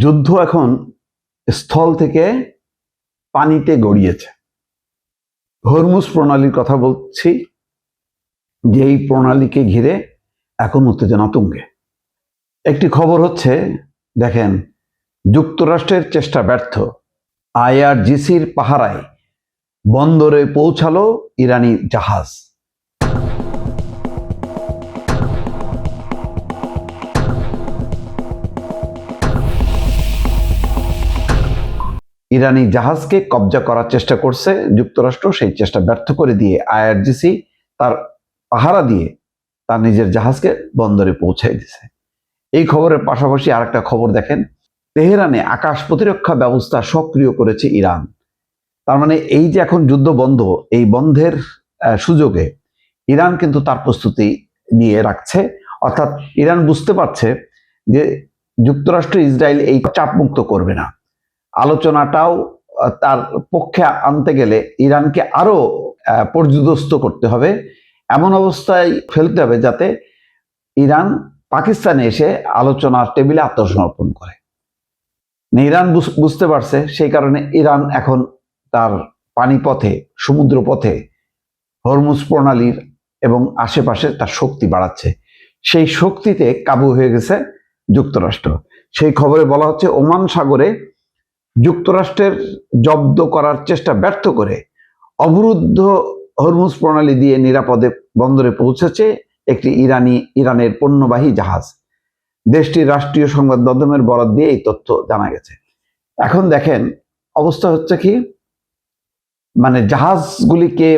যুদ্ধ এখন স্থল থেকে পানিতে গড়িয়েছে। হরমুজ প্রণালীর কথা বলছি, যে এই প্রণালীকে ঘিরে এখন উত্তেজনা তুঙ্গে। একটি খবর হচ্ছে, দেখেন, যুক্তরাষ্ট্রের চেষ্টা ব্যর্থ, আইআরজিসির পাহারায় বন্দরে পৌঁছালো ইরানি জাহাজ। ইরানি জাহাজকে কবজা করার চেষ্টা করছে যুক্তরাষ্ট্র, সেই চেষ্টা ব্যর্থ করে দিয়ে আইআরজিসি তার পাহারা দিয়ে তার নিজের জাহাজকে বন্দরে পৌঁছাই দিছে। এই খবরের পাশাপাশি আরেকটা খবর দেখেন, তেহরানে আকাশ প্রতিরক্ষা ব্যবস্থা সক্রিয় করেছে ইরান। তার মানে এই যে এখন যুদ্ধ বন্ধ, এই বন্ধের সুযোগে ইরান কিন্তু তার প্রস্তুতি নিয়ে রাখছে। অর্থাৎ ইরান বুঝতে পারছে যে যুক্তরাষ্ট্র ইসরায়েল এই চাপ মুক্ত করবে না। আলোচনাটাও তার পক্ষে আনতে গেলে ইরানকে আরো পর্যুদস্ত করতে হবে, এমন অবস্থায় ফেলতে হবে যাতে ইরান পাকিস্তানে এসে আলোচনার টেবিলে আত্মসমর্পণ করে। ইরান বুঝতে পারছে, সেই কারণে ইরান এখন তার পানিপথে, সমুদ্র পথে হরমুজ প্রণালীর এবং আশেপাশে তার শক্তি বাড়াচ্ছে। সেই শক্তিতে কাবু হয়ে গেছে যুক্তরাষ্ট্র। সেই খবরে বলা হচ্ছে, ওমান সাগরে যুক্তরাষ্ট্রের জব্দ করার চেষ্টা ব্যর্থ করে অবরুদ্ধ হরমুজ প্রণালী দিয়ে নিরাপদে বন্দরে পৌঁছেছে একটি ইরানের পণ্যবাহী জাহাজ। দেশটির রাষ্ট্রীয় সংবাদ মাধ্যমের বরাত দিয়ে এই তথ্য জানা গেছে। এখন দেখেন অবস্থা হচ্ছে কি, মানে জাহাজগুলিকে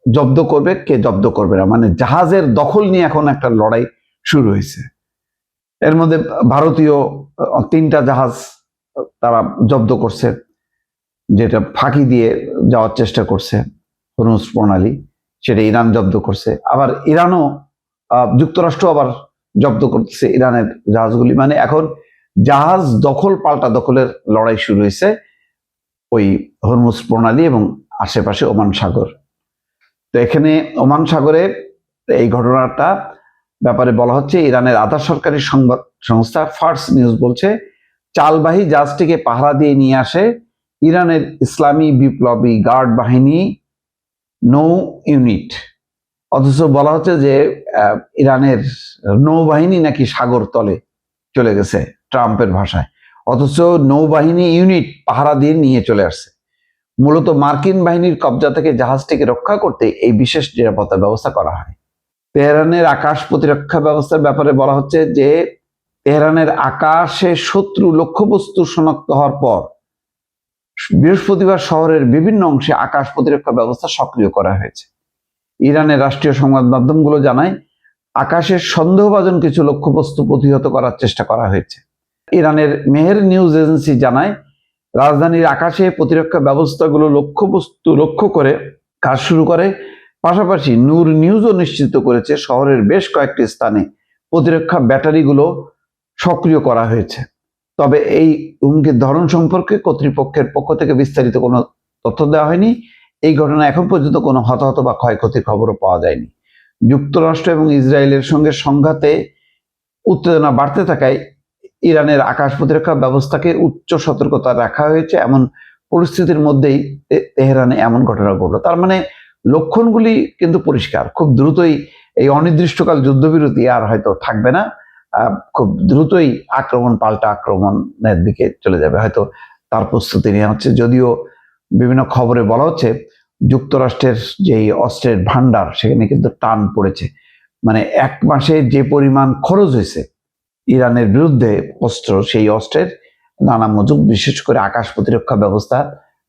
জব্দ করবে, কে জব্দ করবে না, মানে জাহাজের দখল নিয়ে এখন একটা লড়াই শুরু হয়েছে। এর মধ্যে ভারতীয় 3টা জাহাজ তারা জব্দ করছে, যেটা ফাঁকি দিয়ে যাওয়ার চেষ্টা করছে হরমুজ প্রণালী, সেটা ইরান জব্দ করছে। আবার ইরানও, যুক্তরাষ্ট্র আবার জব্দ করতেছে ইরানের জাহাজগুলি। মানে এখন জাহাজ দখল পাল্টা দখলের লড়াই শুরু হয়েছে ওই হরমুজ প্রণালী এবং আশেপাশে ওমান সাগর। তো এখানে ওমান সাগরে এই ঘটনাটা ব্যাপারে বলা হচ্ছে, ইরানের আধা সরকারি সংবাদ সংস্থা ফার্স নিউজ বলছে, চালবাহী জাহাজটিকে পাহারা দিয়ে নিয়ে আসে ইরানের ইসলামী বিপ্লবী গার্ড বাহিনী নৌ ইউনিট। অথচ বলা হচ্ছে যে ইরানের নৌবাহিনী নাকি সাগর তলে চলে গেছে ট্রাম্পের ভাষায়, অথচ নৌবাহিনী ইউনিট পাহারা দিয়ে নিয়ে চলে আসছে। মূলত মার্কিন বাহিনীর কবজা থেকে জাহাজটিকে রক্ষা করতে এই বিশেষ নিরাপত্তা ব্যবস্থা করা হয়। তেহরানের আকাশ প্রতিরক্ষা ব্যবস্থার ব্যাপারে বলা হচ্ছে যে, তেহরানের আকাশে শত্রু লক্ষ্যবস্তু শনাক্ত হওয়ার পর বৃহস্পতিবার শহরের বিভিন্ন অংশে আকাশ প্রতিরক্ষা ব্যবস্থা সক্রিয় করা হয়েছে। ইরানের রাষ্ট্রীয় সংবাদ মাধ্যমগুলো জানায়, আকাশের সন্দেহভাজন কিছু লক্ষ্যবস্তু প্রতিহত করার চেষ্টা করা হয়েছে। ইরানের মেহের নিউজ এজেন্সি জানায়, রাজধানীর আকাশে প্রতিরক্ষা ব্যবস্থাগুলো লক্ষ্যবস্তু লক্ষ্য করে কাজ শুরু করে। পাশাপাশি নূর নিউজও নিশ্চিত করেছে শহরের বেশ কয়েকটি স্থানে প্রতিরক্ষা ব্যাটারিগুলো সক্রিয় করা হয়েছে। তবে এই হুমকির ধরন সম্পর্কে কর্তৃপক্ষের পক্ষ থেকে বিস্তারিত কোনো তথ্য দেওয়া হয়নি। এই ঘটনা এখন পর্যন্ত কোনো হতাহত বা ক্ষয়ক্ষতির খবরও পাওয়া যায়নি। যুক্তরাষ্ট্র এবং ইসরায়েলের সঙ্গে সংঘাতে উত্তেজনা বাড়তে থাকায় ইরানের আকাশ প্রতিরক্ষা ব্যবস্থাকে উচ্চ সতর্কতা রাখা হয়েছে। এমন পরিস্থিতির মধ্যেই তেহরানে এমন ঘটনা ঘটলো। তার মানে লক্ষণগুলি কিন্তু পরিষ্কার, খুব দ্রুতই এই অনির্দিষ্টকাল যুদ্ধবিরতি আর হয়তো থাকবে না, খুব দ্রুতই পাল্টা আক্রমণের দিকে চলে যাবে, হয়তো তার প্রস্তুতি নেওয়া হচ্ছে। যদিও বিভিন্ন খবরে বলা হচ্ছে, যুক্তরাষ্ট্রের যে অস্ত্রের ভান্ডার, সেখানে কিন্তু টান পড়েছে। মানে 1 মাসে যে পরিমাণ খরচ হয়েছে ইরানের বিরুদ্ধে অস্ত্র, সেই অস্ত্রের নানা মজুদ, বিশেষ করে আকাশ প্রতিরক্ষা ব্যবস্থা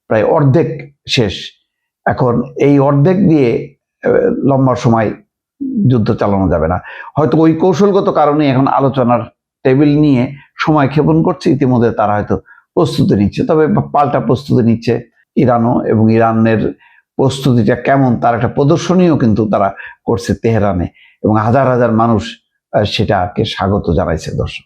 প্রায় অর্ধেক শেষ। এখন এই অর্ধেক দিয়ে লম্বা সময় যুদ্ধ চালানো যাবে না। হয়তো ওই কৌশলগত কারণে এখন আলোচনার টেবিল নিয়ে সময় ক্ষেপণ করছে। ইতিমধ্যে তারা হয়তো প্রস্তুতি নিচ্ছে, তবে পাল্টা প্রস্তুতি নিচ্ছে ইরানও, এবং ইরানের প্রস্তুতিটা কেমন তার একটা প্রদর্শনীও কিন্তু তারা করছে তেহরানে, এবং হাজার হাজার মানুষ সেটাকে স্বাগত জানাইছে। দর্শক।